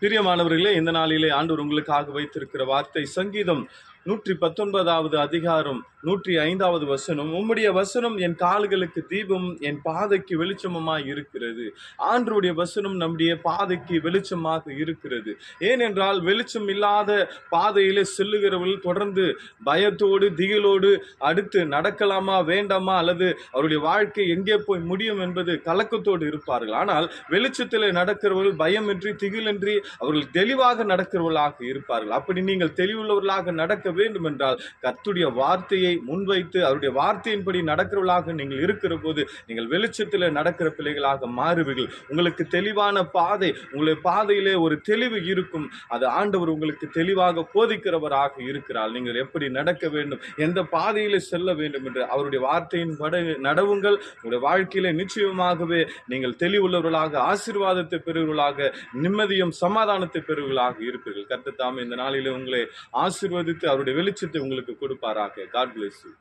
பிரியமானவர்களே, இந்த நாளிலே ஆண்டவர் உங்களுக்காக வைத்திருக்கிற வார்த்தை சங்கீதம் 119வது அதிகாரம் 105வது வசனம். உம்முடைய வசனம் என் கால்களுக்கு தீபம், என் பாதைக்கு வெளிச்சமுமாய் இருக்கிறது. ஆண்டவருடைய வசனம் நம்முடைய பாதைக்கு வெளிச்சமாக இருக்கிறது. ஏனென்றால் வெளிச்சம் இல்லாத பாதையிலே செல்லுகிறவர்கள் தொடர்ந்து பயத்தோடு திகிலோடு அடுத்து நடக்கலாமா வேண்டாமா அல்லது அவருடைய வாழ்க்கை எங்கே போய் முடியும் என்பது கலக்கத்தோடு இருப்பார்கள். ஆனால் வெளிச்சத்திலே நடக்கிறவர்கள் பயமின்றி திகிலின்றி அவர்கள் தெளிவாக நடக்கிறவர்களாக இருப்பார்கள். அப்படி நீங்கள் தெளிவுள்ளவர்களாக நடக்க வேண்டும் என்றால் கர்த்தருடைய வார்த்தையை முன்வைத்து அவருடைய வார்த்தையின்படி நடக்கிறவர்களாக நீங்கள் இருக்கிற போது நீங்கள் வெளிச்சத்தில் நடக்கிற பிள்ளைகளாக மாறுவீர்கள். உங்களுக்கு தெளிவான பாதை, உங்களுடைய பாதையிலே ஒரு தெளிவு இருக்கும். அது ஆண்டவர் உங்களுக்கு தெளிவாக போதிக்கிறவராக இருக்கிறார். நீங்கள் எப்படி நடக்க வேண்டும், எந்த பாதையிலே செல்ல வேண்டும் என்று அவருடைய வார்த்தையின் நடவுங்கள். உங்களுடைய வாழ்க்கையிலே நிச்சயமாகவே நீங்கள் தெளிவுள்ளவர்களாக, ஆசீர்வாதத்தை பெறுவர்களாக, நிம்மதியும் சமாதானத்தை பெறுவர்களாக இருப்பீர்கள். கர்த்தர் தாமே இந்த நாளிலே உங்களை ஆசீர்வதித்து அவருடைய வெளிச்சத்தை உங்களுக்கு கொடுப்பாராக. God bless you.